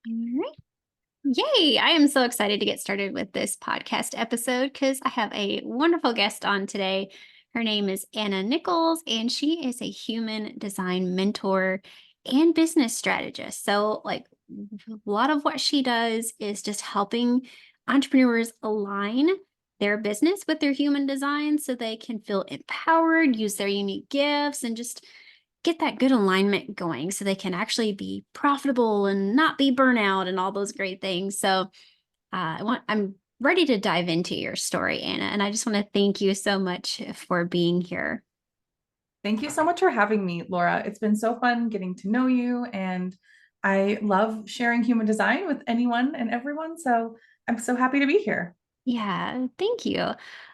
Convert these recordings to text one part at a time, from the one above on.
All right. Yay. I am so excited to get started with this podcast episode because I have a wonderful guest on today. Her name is Anna Nichols, and she is a human design mentor and business strategist. So, a lot of what she does is just helping entrepreneurs align their business with their human design so they can feel empowered, use their unique gifts, and just get that good alignment going so they can actually be profitable and not be burnout and all those great things. So I'm ready to dive into your story, Anna, and I just want to thank you so much for being here. Thank you so much for having me, Laura. It's been so fun getting to know you, and I love sharing human design with anyone and everyone. So I'm so happy to be here. Yeah, thank you.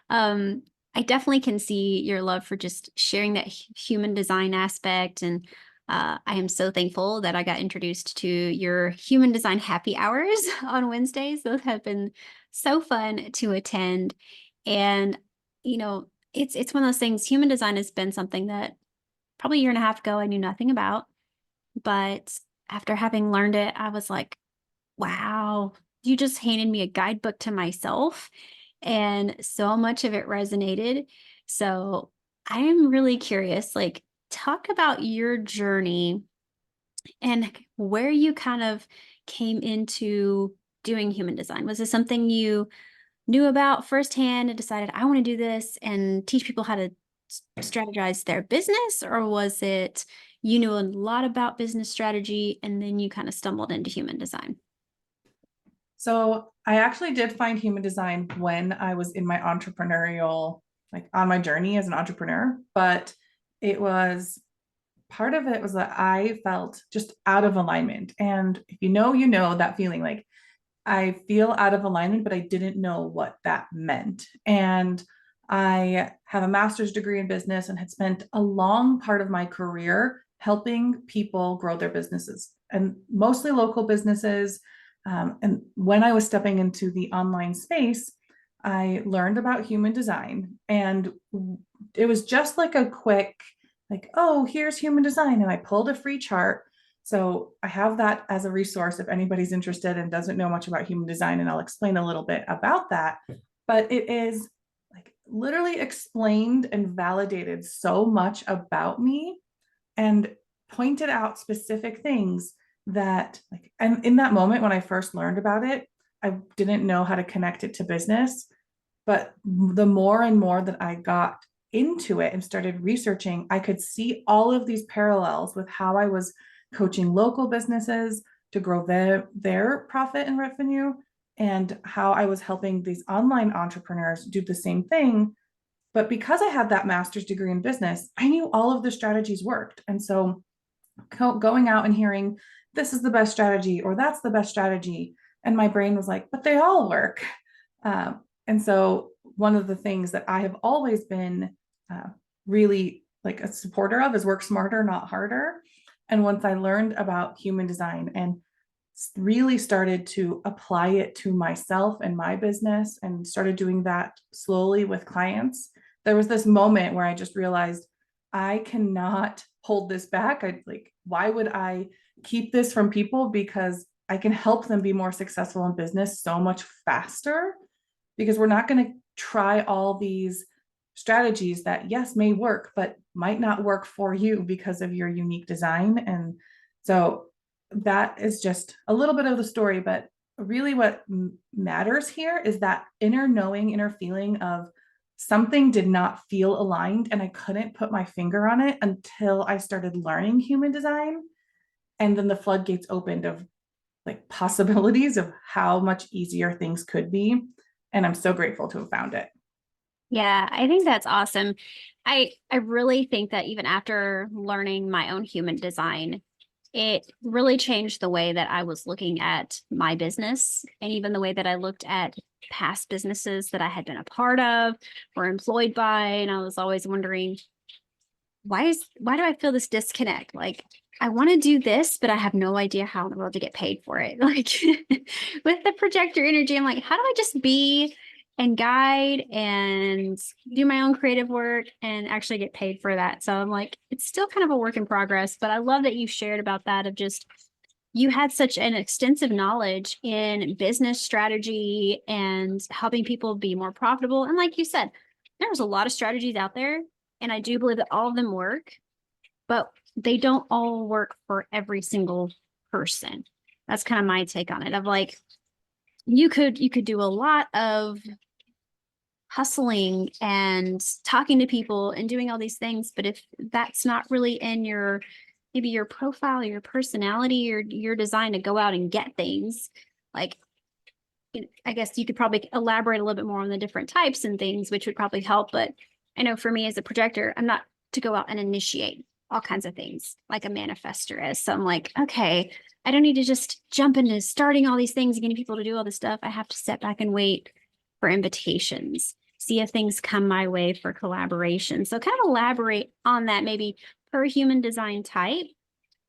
Um, I definitely can see your love for just sharing that human design aspect. And I am so thankful that I got introduced to your human design happy hours on Wednesdays. Those have been so fun to attend. And, it's one of those things, human design has been something that probably a year and a half ago I knew nothing about. But after having learned it, I was like, wow, you just handed me a guidebook to myself. And so much of it resonated. So I am really curious, talk about your journey and where you kind of came into doing human design. Was this something you knew about firsthand and decided, I want to do this and teach people how to strategize their business? Or was it you knew a lot about business strategy and then you kind of stumbled into human design? So I actually did find human design when I was in my entrepreneurial, like on my journey as an entrepreneur, but it was part of it was that I felt just out of alignment. And if you know that feeling like I feel out of alignment, but I didn't know what that meant. And I have a master's degree in business and had spent a long part of my career helping people grow their businesses and mostly local businesses. And when I was stepping into the online space, I learned about human design. And it was just like a quick, like, oh, here's human design. And I pulled a free chart, so I have that as a resource if anybody's interested and doesn't know much about human design, and I'll explain a little bit about that. But it is like literally explained and validated so much about me and pointed out specific things that like, and in that moment when I first learned about it, I didn't know how to connect it to business. But the more and more that I got into it and started researching, I could see all of these parallels with how I was coaching local businesses to grow their profit and revenue, and how I was helping these online entrepreneurs do the same thing. But because I had that master's degree in business, I knew all of the strategies worked. And so going out and hearing this is the best strategy or that's the best strategy, and my brain was like, but they all work. And so one of the things that I have always been uh, really like a supporter of is work smarter, not harder. And once I learned about human design and really started to apply it to myself and my business and started doing that slowly with clients, there was this moment where I just realized I cannot hold this back. I like, why would I keep this from people? Because I can help them be more successful in business so much faster, because we're not going to try all these strategies that yes may work but might not work for you because of your unique design. And so that is just a little bit of the story, but really what matters here is that inner knowing, inner feeling of something did not feel aligned, and I couldn't put my finger on it until I started learning human design. And then the floodgates opened of like possibilities of how much easier things could be. And I'm so grateful to have found it. Yeah, I think that's awesome. I really think that even after learning my own human design, it really changed the way that I was looking at my business and even the way that I looked at past businesses that I had been a part of or employed by. And I was always wondering, why do I feel this disconnect? Like I want to do this, but I have no idea how in the world to get paid for it. Like with the projector energy, I'm like, how do I just be and guide and do my own creative work and actually get paid for that? So I'm like, it's still kind of a work in progress, but I love that you shared about that of just you had such an extensive knowledge in business strategy and helping people be more profitable. And like you said, there's a lot of strategies out there, and I do believe that all of them work, but they don't all work for every single person. That's kind of my take on it. Of like, you could do a lot of hustling and talking to people and doing all these things, but if that's not really in your, maybe your profile, your personality, or your design to go out and get things, like, I guess you could probably elaborate a little bit more on the different types and things, which would probably help. But I know for me as a projector, I'm not to go out and initiate all kinds of things like a manifester is. So I'm like, okay, I don't need to just jump into starting all these things and getting people to do all this stuff. I have to step back and wait for invitations, see if things come my way for collaboration. So kind of elaborate on that, maybe per human design type.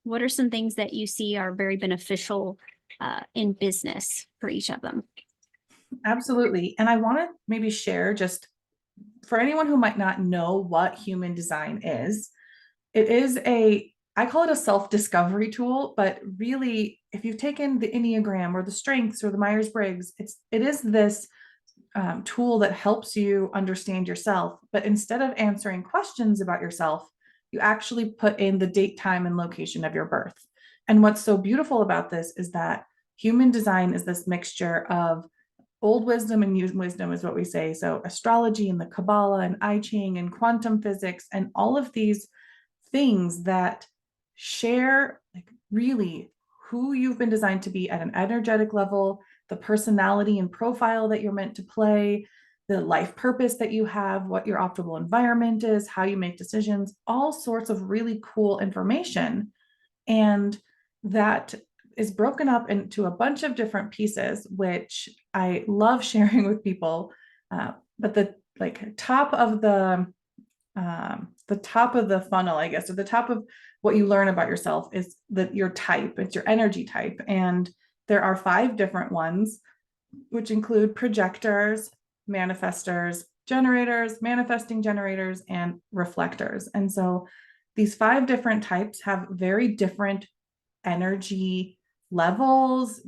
What are some things that you see are very beneficial in business for each of them? Absolutely. And I want to maybe share, just for anyone who might not know what human design is, it is I call it a self-discovery tool, but really, if you've taken the Enneagram or the strengths or the Myers-Briggs, it is this tool that helps you understand yourself. But instead of answering questions about yourself, you actually put in the date, time, and location of your birth. And what's so beautiful about this is that human design is this mixture of old wisdom and new wisdom, is what we say. So astrology and the Kabbalah and I Ching and quantum physics and all of these things that share like really who you've been designed to be at an energetic level, the personality and profile that you're meant to play, the life purpose that you have, what your optimal environment is, how you make decisions, all sorts of really cool information. And that is broken up into a bunch of different pieces, which I love sharing with people. But the like the top of the funnel, I guess, or the top of what you learn about yourself is that your type, it's your energy type. And there are 5 different ones, which include projectors, manifestors, generators, manifesting generators, and reflectors. And so these 5 different types have very different energy levels,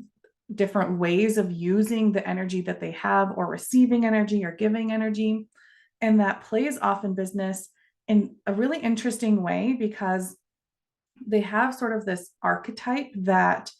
different ways of using the energy that they have, or receiving energy or giving energy. And that plays off in business in a really interesting way, because they have sort of this archetype that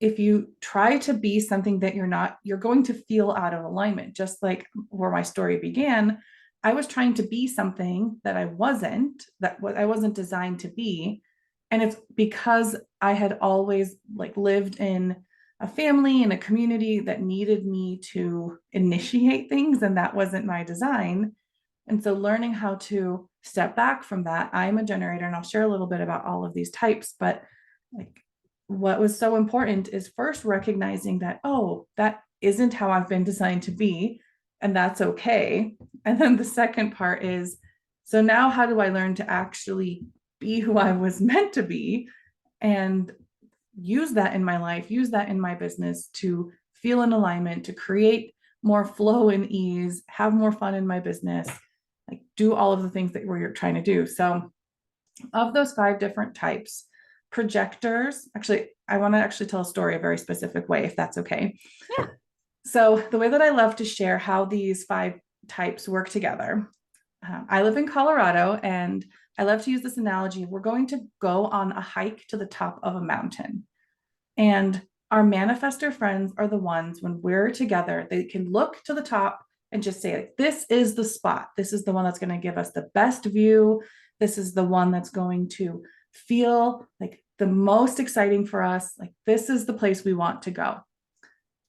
if you try to be something that you're not, you're going to feel out of alignment. Just like where my story began, I was trying to be something that I wasn't, that what I wasn't designed to be. And it's because I had always like lived in a family and a community that needed me to initiate things, and that wasn't my design. And so learning how to step back from that, I'm a generator, and I'll share a little bit about all of these types, but like what was so important is first recognizing that, oh, that isn't how I've been designed to be, and that's okay. And then the second part is, so now how do I learn to actually be who I was meant to be, and use that in my life, use that in my business to feel in alignment, to create more flow and ease, have more fun in my business, like do all of the things that we're trying to do. So of those 5 different types, projectors, actually, I want to actually tell a story a very specific way, if that's okay. Yeah. So the way that I love to share how these 5 types work together, I live in Colorado, and I love to use this analogy. We're going to go on a hike to the top of a mountain. And our manifestor friends are the ones, when we're together, they can look to the top and just say, like, this is the spot. This is the one that's going to give us the best view. This is the one that's going to feel like the most exciting for us. Like, this is the place we want to go.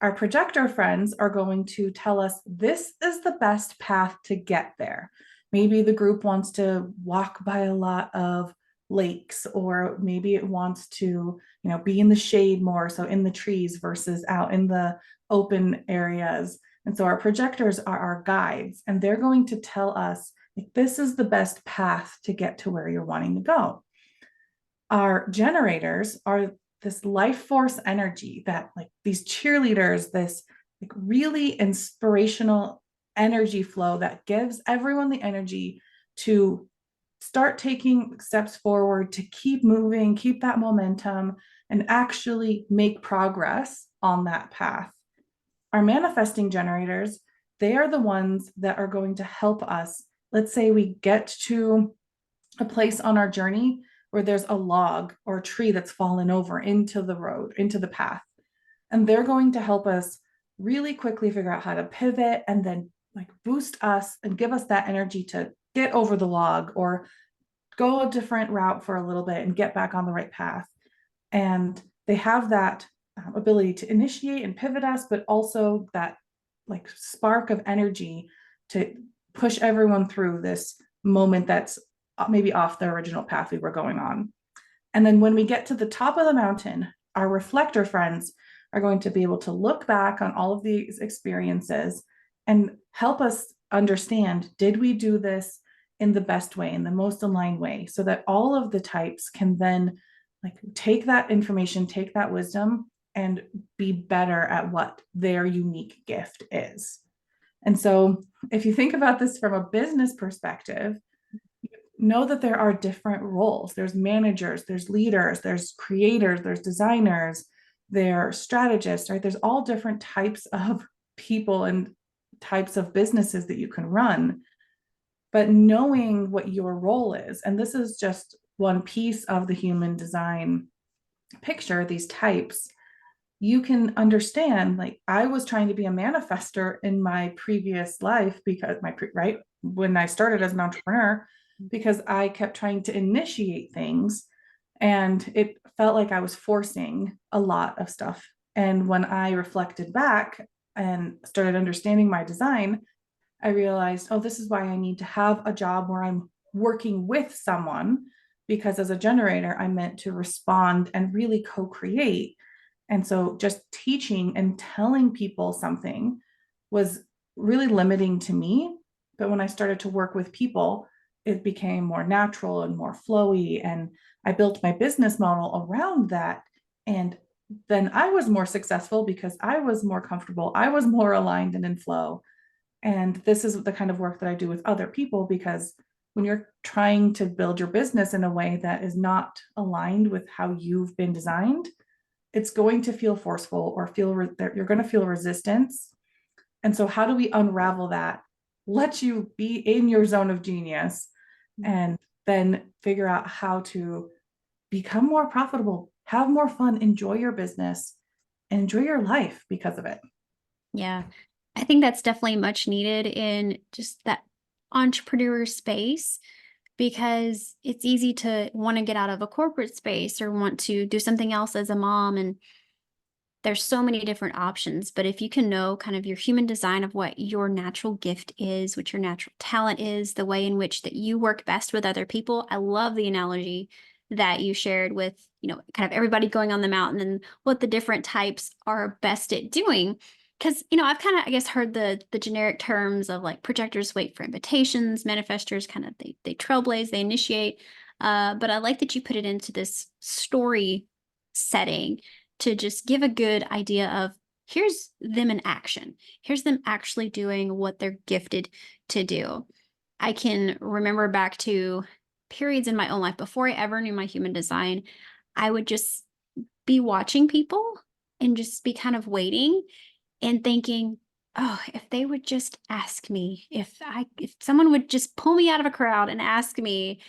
Our projector friends are going to tell us this is the best path to get there. Maybe the group wants to walk by a lot of lakes, or maybe it wants to, be in the shade more, so in the trees versus out in the open areas. And so our projectors are our guides, and they're going to tell us, like, this is the best path to get to where you're wanting to go. Our generators are this life force energy, that like these cheerleaders, this like really inspirational energy flow that gives everyone the energy to start taking steps forward, to keep moving, keep that momentum, and actually make progress on that path. Our manifesting generators, they are the ones that are going to help us. Let's say we get to a place on our journey where there's a log or a tree that's fallen over into the road, into the path. And they're going to help us really quickly figure out how to pivot and then like boost us and give us that energy to get over the log or go a different route for a little bit and get back on the right path. And they have that ability to initiate and pivot us, but also that like spark of energy to push everyone through this moment that's maybe off the original path we were going on. And then when we get to the top of the mountain, our reflector friends are going to be able to look back on all of these experiences and help us understand, did we do this in the best way, in the most aligned way, so that all of the types can then like take that information, take that wisdom and be better at what their unique gift is. And so if you think about this from a business perspective, know that there are different roles. There's managers, there's leaders, there's creators, there's designers, there's strategists, right? There's all different types of people and types of businesses that you can run. But knowing what your role is, and this is just one piece of the human design picture, these types, you can understand like I was trying to be a manifester in my previous life because right when I started as an entrepreneur, because I kept trying to initiate things and it felt like I was forcing a lot of stuff. And when I reflected back and started understanding my design, I realized, oh, this is why I need to have a job where I'm working with someone, because as a generator, I'm meant to respond and really co create. And so just teaching and telling people something was really limiting to me. But when I started to work with people, it became more natural and more flowy. And I built my business model around that. And then I was more successful because I was more comfortable. I was more aligned and in flow. And this is the kind of work that I do with other people, because when you're trying to build your business in a way that is not aligned with how you've been designed, it's going to feel forceful or you're going to feel resistance. And so how do we unravel that, let you be in your zone of genius, and then figure out how to become more profitable, have more fun, enjoy your business, and enjoy your life because of it. Yeah. I think that's definitely much needed in just that entrepreneur space, because it's easy to want to get out of a corporate space or want to do something else as a mom. And there's so many different options. But if you can know kind of your human design of what your natural gift is, what your natural talent is, the way in which that you work best with other people. I love the analogy that you shared with, kind of everybody going on the mountain and what the different types are best at doing. Because, I've kind of, I guess, heard the generic terms of like projectors wait for invitations, manifestors kind of they trailblaze, they initiate. But I like that you put it into this story setting to just give a good idea of, here's them in action. Here's them actually doing what they're gifted to do. I can remember back to periods in my own life before I ever knew my human design. I would just be watching people and just be kind of waiting and thinking, oh, if they would just ask me, if someone would just pull me out of a crowd and ask me.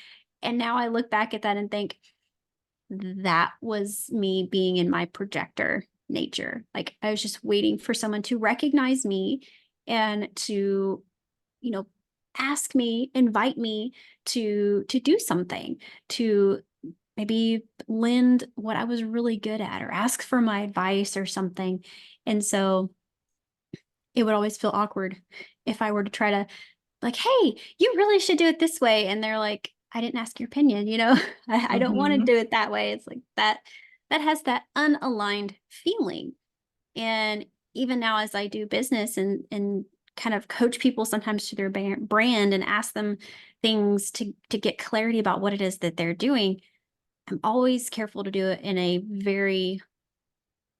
And now I look back at that and think, that was me being in my projector nature. Like I was just waiting for someone to recognize me and to, you know, ask me, invite me to do something, to maybe lend what I was really good at or ask for my advice or something. And so it would always feel awkward if I were to try to like, hey, you really should do it this way. And they're like, I didn't ask your opinion, I don't want to Mm-hmm. do it that way. It's like that has that unaligned feeling. And even now, as I do business and kind of coach people sometimes to their brand and ask them things to get clarity about what it is that they're doing, I'm always careful to do it in a very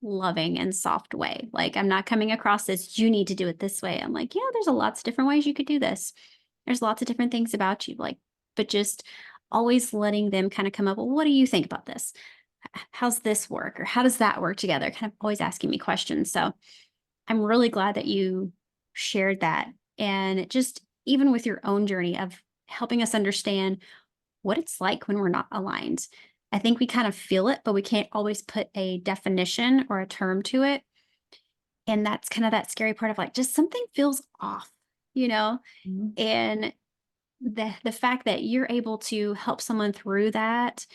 loving and soft way. Like I'm not coming across as you need to do it this way. I'm like, yeah, there's a lots of different ways you could do this. There's lots of different things about you, like, but just always letting them kind of come up, well, what do you think about this? how's this work? Or how does that work together? Kind of always asking me questions. So I'm really glad that you shared that. And just even with your own journey of helping us understand what it's like when we're not aligned. I think we kind of feel it, but we can't always put a definition or a term to it. And that's kind of that scary part of like, just something feels off, you know? Mhm. And the fact that you're able to help someone through that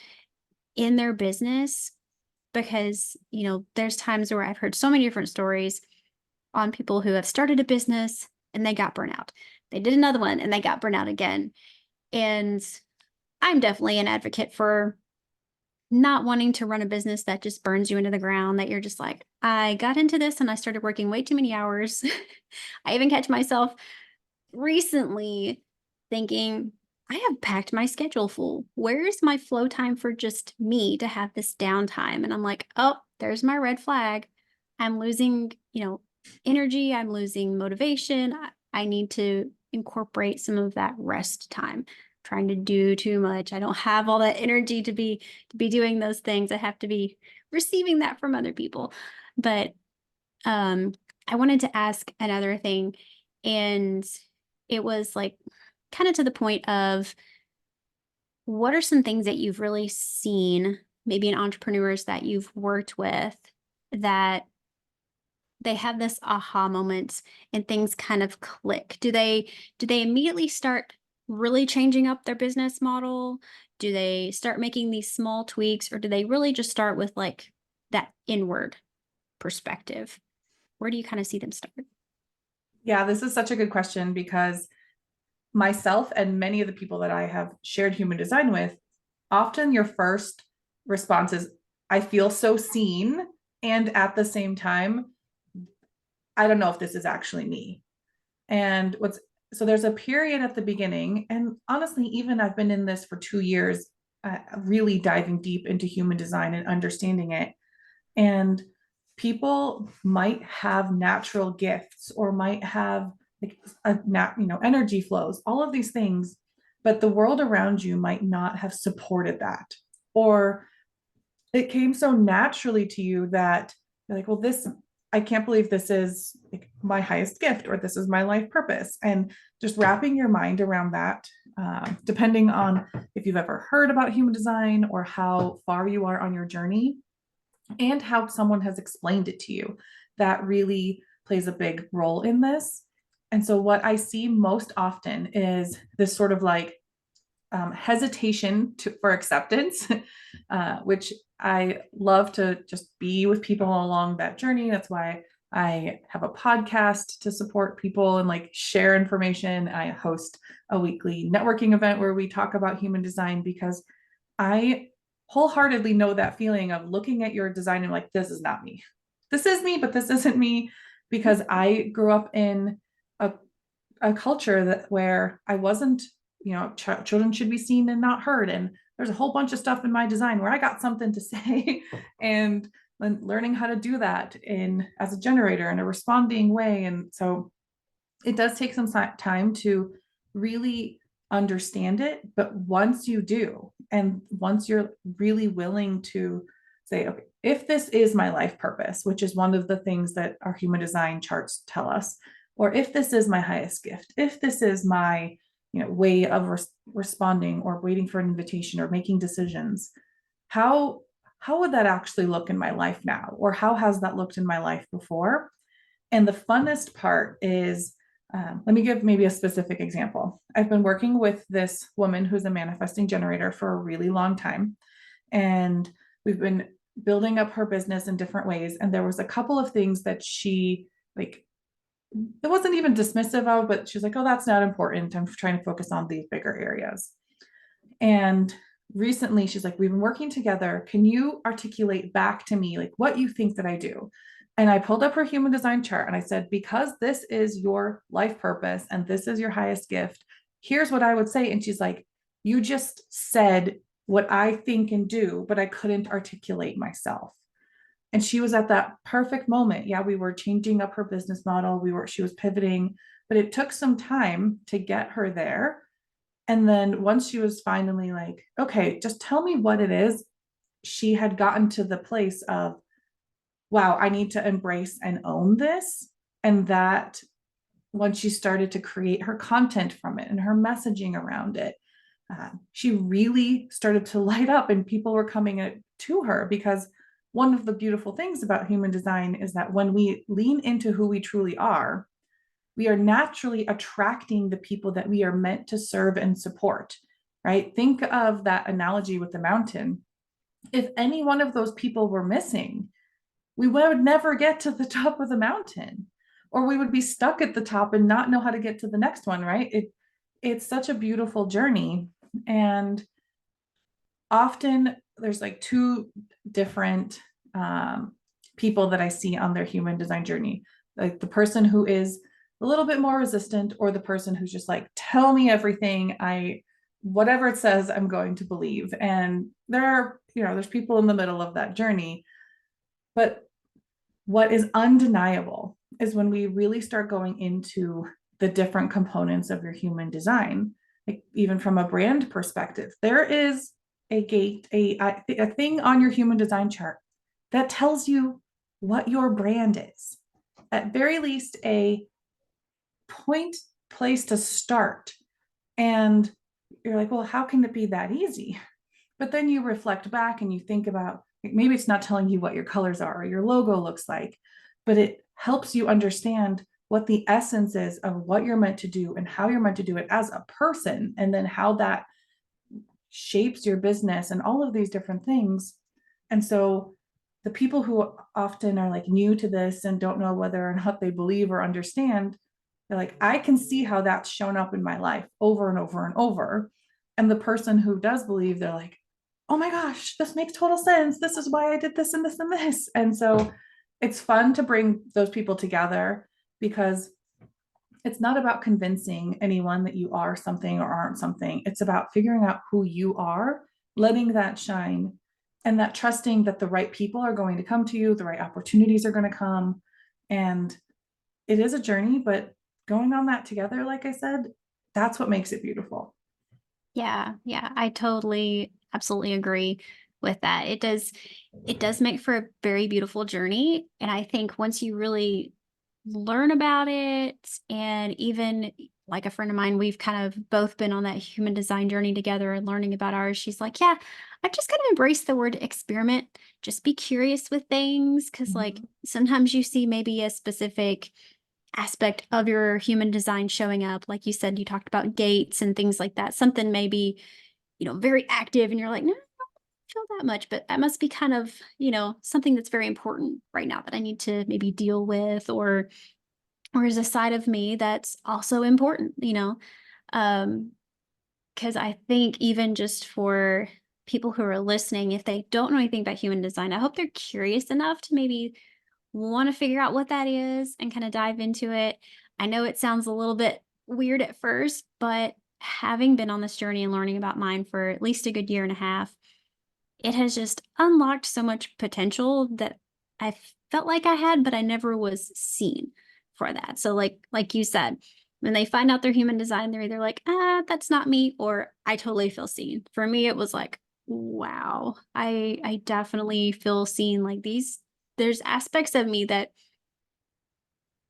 in their business, because, there's times where I've heard so many different stories on people who have started a business and they got burnout. They did another one and they got burnout again. And I'm definitely an advocate for not wanting to run a business that just burns you into the ground, that you're just like, I got into this and I started working way too many hours. I even catch myself recently thinking, I have packed my schedule full. Where's my flow time for just me to have this downtime? And I'm like, oh, there's my red flag. I'm losing, energy. I'm losing motivation. I need to incorporate some of that rest time. Trying to do too much. I don't have all that energy to be doing those things. I have to be receiving that from other people. But um, I wanted to ask another thing, and it was like kind of to the point of what are some things that you've really seen, maybe in entrepreneurs that you've worked with, that they have this aha moment and things kind of click? Do they immediately start really changing up their business model? Do they start making these small tweaks, or do they really just start with like that inward perspective? Where do you kind of see them start? Yeah, this is such a good question because myself and many of the people that I have shared human design with, often your first response is, I feel so seen. And at the same time, I don't know if this is actually me. And so there's a period at the beginning. And honestly, even I've been in this for 2 years, really diving deep into human design and understanding it. And people might have natural gifts or might have like energy flows, all of these things, but the world around you might not have supported that, or it came so naturally to you that you're like, well, this, I can't believe this is like my highest gift, or this is my life purpose. And just wrapping your mind around that, depending on if you've ever heard about human design or how far you are on your journey, and how someone has explained it to you, that really plays a big role in this. And so, what I see most often is this sort of like hesitation for acceptance, which I love to just be with people along that journey. That's why I have a podcast to support people and like share information. I host a weekly networking event where we talk about human design, because I wholeheartedly know that feeling of looking at your design and like, this is not me. This is me, but this isn't me, because I grew up in a, a culture that where I wasn't, children should be seen and not heard. And there's a whole bunch of stuff in my design where I got something to say and learning how to do that in as a generator in a responding way. And so it does take some time to really understand it. But once you do, and once you're really willing to say, okay, if this is my life purpose, which is one of the things that our human design charts tell us, or if this is my highest gift, if this is my way of responding or waiting for an invitation or making decisions, how how would that actually look in my life now, or how has that looked in my life before? And the funnest part is, let me give maybe a specific example. I've been working with this woman who's a manifesting generator for a really long time, and we've been building up her business in different ways. And there was a couple of things that she like, it wasn't even dismissive of, but she's like, oh, that's not important. I'm trying to focus on these bigger areas. And recently she's like, we've been working together. Can you articulate back to me like what you think that I do? And I pulled up her human design chart and I said, because this is your life purpose and this is your highest gift, here's what I would say. And she's like, you just said what I think and do, but I couldn't articulate myself. And she was at that perfect moment. Yeah, we were changing up her business model. She was pivoting, but it took some time to get her there. And then once she was finally like, okay, just tell me what it is, she had gotten to the place of, wow, I need to embrace and own this. And that once she started to create her content from it and her messaging around it, she really started to light up and people were coming to her, because one of the beautiful things about human design is that when we lean into who we truly are, we are naturally attracting the people that we are meant to serve and support, right? Think of that analogy with the mountain. If any one of those people were missing, we would never get to the top of the mountain, or we would be stuck at the top and not know how to get to the next one, right? It's such a beautiful journey. And often there's like two different people that I see on their human design journey, like the person who is a little bit more resistant, or the person who's just like, tell me everything, I whatever it says I'm going to believe. And there are, there's people in the middle of that journey. But what is undeniable is when we really start going into the different components of your human design, like even from a brand perspective, there is a thing on your human design chart that tells you what your brand is. At very least, a point place to start. And you're like, well, how can it be that easy? But then you reflect back and you think about, like, maybe it's not telling you what your colors are or your logo looks like, but it helps you understand what the essence is of what you're meant to do and how you're meant to do it as a person, and then how that shapes your business and all of these different things. And so the people who often are like new to this and don't know whether or not they believe or understand, they're like, I can see how that's shown up in my life over and over and over. And the person who does believe, they're like, oh my gosh, this makes total sense. This is why I did this and this and this. And so it's fun to bring those people together, because it's not about convincing anyone that you are something or aren't something. It's about figuring out who you are, letting that shine, and that trusting that the right people are going to come to you, the right opportunities are going to come. And it is a journey, but going on that together, like I said, that's what makes it beautiful. Yeah, yeah, I totally, absolutely agree with that. It does make for a very beautiful journey. And I think once you really learn about it, and even like a friend of mine, we've kind of both been on that human design journey together and learning about ours. She's like, yeah, I've just kind of embraced the word experiment. Just be curious with things. Cause like Mhm. sometimes you see maybe a specific aspect of your human design showing up. Like you said, you talked about gates and things like that. Something maybe, very active, and you're like, no, I don't feel that much, but that must be kind of, something that's very important right now that I need to maybe deal with, or is a side of me that's also important. Um, because I think even just for people who are listening, if they don't know anything about human design, I hope they're curious enough to maybe want to figure out what that is and kind of dive into it. I know it sounds a little bit weird at first, but having been on this journey and learning about mine for at least a good year and a half, it has just unlocked so much potential that I felt like I had, but I never was seen for that. So like you said, when they find out they're human design, they're either like, that's not me, or I totally feel seen. For me, it was like, wow, I definitely feel seen. Like there's aspects of me that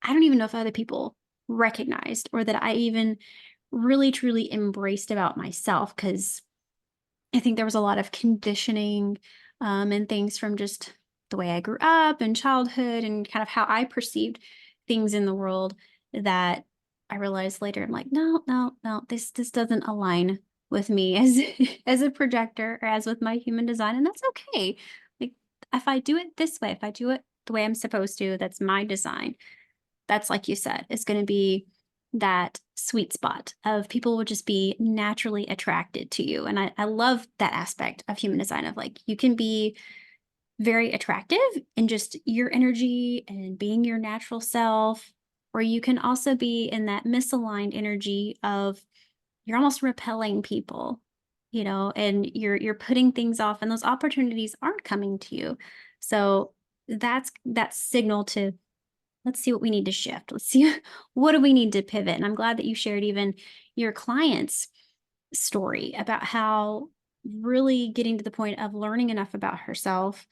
I don't even know if other people recognized, or that I even really truly embraced about myself. Cause I think there was a lot of conditioning, and things from just the way I grew up and childhood and kind of how I perceived things in the world, that I realized later, I'm like, no, no, no, this doesn't align with me as as a projector, or as with my human design. And that's okay. Like if I do it this way, if I do it the way I'm supposed to, that's my design. That's, like you said, is going to be that sweet spot of people will just be naturally attracted to you. And I love that aspect of human design, of like you can be very attractive in just your energy and being your natural self, or you can also be in that misaligned energy of you're almost repelling people, and you're putting things off, and those opportunities aren't coming to you. So that's that signal to, let's see what we need to shift. Let's see what do we need to pivot. And I'm glad that you shared even your clients' story about how really getting to the point of learning enough about herself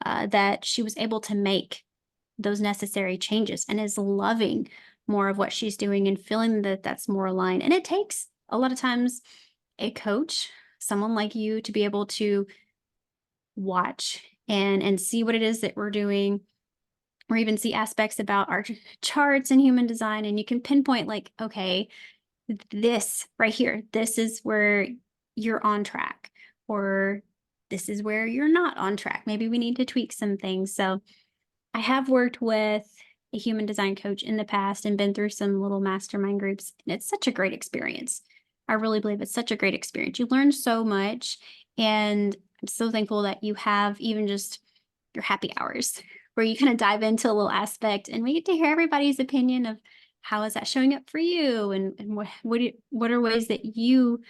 that she was able to make those necessary changes and is loving more of what she's doing and feeling that that's more aligned. And it takes a lot of times a coach, someone like you, to be able to watch and see what it is that we're doing, or even see aspects about our charts and human design, and you can pinpoint like, okay, this right here, this is where you're on track, or this is where you're not on track. Maybe we need to tweak some things. So I have worked with a human design coach in the past and been through some little mastermind groups, and it's such a great experience. I really believe it's such a great experience. You learn so much, and I'm so thankful that you have even just your happy hours where you kind of dive into a little aspect and we get to hear everybody's opinion of how is that showing up for you, and what are ways that you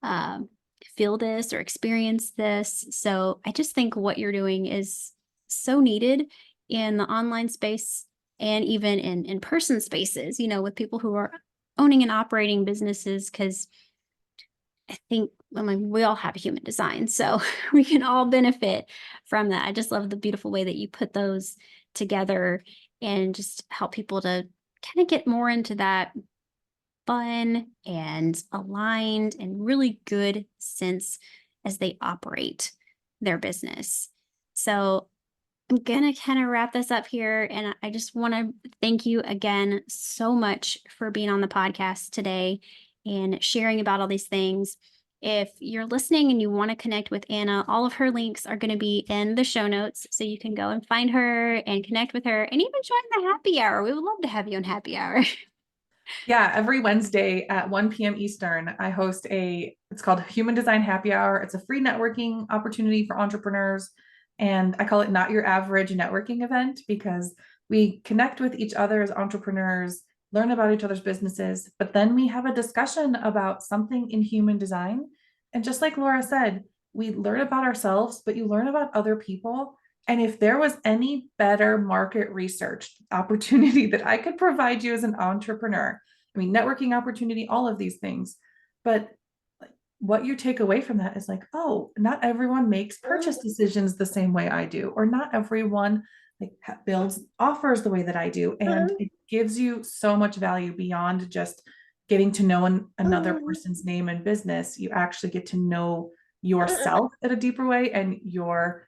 um, feel this or experience this. So I just think what you're doing is so needed in the online space and even in person spaces, with people who are owning and operating businesses. Because I think, I mean, we all have human design, so we can all benefit from that. I just love the beautiful way that you put those together and just help people to kind of get more into that fun and aligned and really good sense as they operate their business. So I'm going to kind of wrap this up here. And I just want to thank you again so much for being on the podcast today and sharing about all these things. If you're listening and you want to connect with Anna, all of her links are going to be in the show notes. So you can go and find her and connect with her and even join the happy hour. We would love to have you on happy hour. Yeah, every Wednesday at 1 p.m. Eastern, I host it's called Human Design Happy Hour. It's a free networking opportunity for entrepreneurs. And I call it not your average networking event because we connect with each other as entrepreneurs, learn about each other's businesses, but then we have a discussion about something in human design. And just like Laura said, we learn about ourselves, but you learn about other people. And if there was any better market research opportunity that I could provide you as an entrepreneur, I mean, networking opportunity, all of these things. But like, what you take away from that is like, oh, not everyone makes purchase decisions the same way I do, or not everyone like builds offers the way that I do. And it gives you so much value beyond just getting to know another person's name and business. You actually get to know yourself in a deeper way and your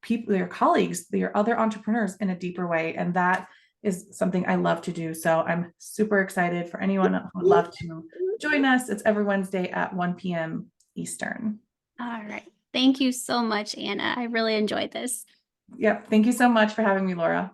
people, your colleagues, your other entrepreneurs in a deeper way. And that is something I love to do. So I'm super excited for anyone who would love to join us. It's every Wednesday at 1 p.m. Eastern. All right. Thank you so much, Anna. I really enjoyed this. Yep. Thank you so much for having me, Laura.